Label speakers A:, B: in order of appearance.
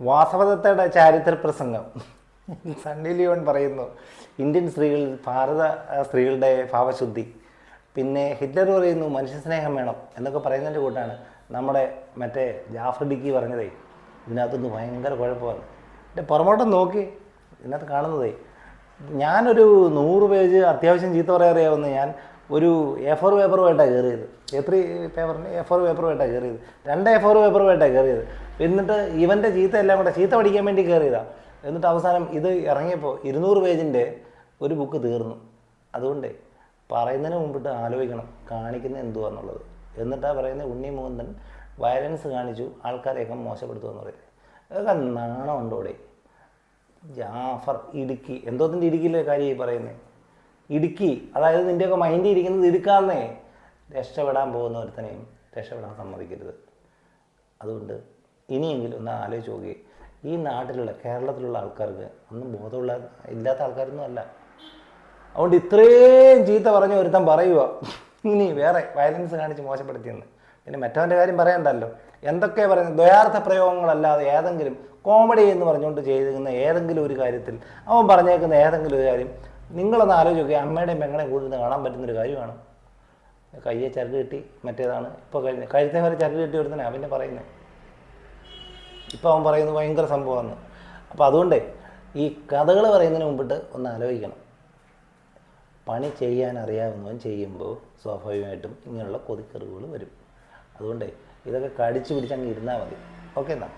A: വാസവദത്തയുടെ ചാരിത്ര പ്രസംഗം. സണ്ണി ലിയോൺ പറയുന്നു ഇന്ത്യൻ സ്ത്രീകളിൽ ഭാരത സ്ത്രീകളുടെ ഭാവശുദ്ധി. പിന്നെ ഹിറ്റ്ലർ പറയുന്നു മനുഷ്യ സ്നേഹം വേണം എന്നൊക്കെ പറയുന്നതിൻ്റെ കൂട്ടാണ് നമ്മുടെ മറ്റേ ജാഫർ ഡിക്കി പറഞ്ഞതേ. ഇതിനകത്തൊന്ന് ഭയങ്കര കുഴപ്പമാണ്. എൻ്റെ പുറമോട്ടം നോക്കി ഇതിനകത്ത് കാണുന്നതേ, ഞാനൊരു 100 പേജ് അത്യാവശ്യം ചീത്ത പറയാറിയാവുന്ന ഞാൻ ഒരു A4 പേപ്പറുമായിട്ടാണ് കയറിയത്. A3 പേപ്പറിന് A4 പേപ്പറുമായിട്ടാണ് കയറിയത്. 2 A4 പേപ്പറുമായിട്ടാണ് കയറിയത്. എന്നിട്ട് ഇവൻ്റെ ചീത്ത എല്ലാം കൂടെ ചീത്ത പഠിക്കാൻ വേണ്ടി കയറിയതാണ്. എന്നിട്ട് അവസാനം ഇത് ഇറങ്ങിയപ്പോൾ 200 പേജിൻ്റെ ഒരു ബുക്ക് തീർന്നു. അതുകൊണ്ട് പറയുന്നതിന് മുമ്പിട്ട് ആലോചിക്കണം കാണിക്കുന്നത് എന്തുവാന്നുള്ളത്. എന്നിട്ടാണ് പറയുന്നത് ഉണ്ണി മുകുന്ദൻ വയലൻസ് കാണിച്ചു ആൾക്കാരെയൊക്കെ മോശപ്പെടുത്തുമെന്ന് പറയുന്നത്. അതൊക്കെ നാണമുണ്ടോടെ. ജാഫർ ഇടുക്കി, എന്തോത്തിൻ്റെ ഇടുക്കിയിലെ കാര്യമായി പറയുന്നത്? ഇടുക്കി, അതായത് നിൻ്റെയൊക്കെ മൈൻഡിൽ ഇരിക്കുന്നത് ഇടുക്കാന്നേ. രക്ഷപ്പെടാൻ പോകുന്ന ഒരുത്തനെയും രക്ഷപ്പെടാൻ സമ്മതിക്കരുത്. അതുകൊണ്ട് ഇനിയെങ്കിലും ഒന്ന് ആലോചിച്ച് നോക്കി. ഈ നാട്ടിലുള്ള കേരളത്തിലുള്ള ആൾക്കാർക്ക് ഒന്നും ബോധമുള്ള ഇല്ലാത്ത ആൾക്കാരൊന്നും അല്ല. അതുകൊണ്ട് ഇത്രയും ചീത്ത പറഞ്ഞ ഒരുത്തൻ പറയുക ഇനി വേറെ വയലൻസ് കാണിച്ച് മോശപ്പെടുത്തിയെന്ന്. പിന്നെ മറ്റവൻ്റെ കാര്യം പറയണ്ടല്ലോ. എന്തൊക്കെയാണ് പറയുന്നത്? ദ്വയാർത്ഥ പ്രയോഗങ്ങളല്ലാതെ ഏതെങ്കിലും കോമഡി എന്ന് പറഞ്ഞുകൊണ്ട് ചെയ്തിരിക്കുന്ന ഏതെങ്കിലും ഒരു കാര്യത്തിൽ അവൻ പറഞ്ഞേക്കുന്ന ഏതെങ്കിലും ഒരു കാര്യം നിങ്ങളൊന്ന് ആലോചിച്ച് നോക്കി. അമ്മയുടെയും പെങ്ങളെയും കൂടുതൽ കാണാൻ പറ്റുന്നൊരു കാര്യമാണ്. കയ്യെ ചരട് കെട്ടി മറ്റേതാണ് ഇപ്പോൾ കഴുത്തെ വരെ ചരട് കെട്ടി ഒരുത്തനെ അവനെ പറയുന്നത്. ഇപ്പോൾ അവൻ പറയുന്നത് ഭയങ്കര സംഭവമാണ്. അപ്പോൾ അതുകൊണ്ട് ഈ കഥകൾ പറയുന്നതിന് മുമ്പിട്ട് ഒന്ന് ആലോചിക്കണം. പണി ചെയ്യാൻ അറിയാവുന്നവൻ ചെയ്യുമ്പോൾ സ്വാഭാവികമായിട്ടും ഇങ്ങനെയുള്ള കൊതിക്കറിവുകൾ വരും. അതുകൊണ്ട് ഇതൊക്കെ കടിച്ചു പിടിച്ചങ്ങ് ഇരുന്നാൽ മതി. ഓക്കെ എന്നാ.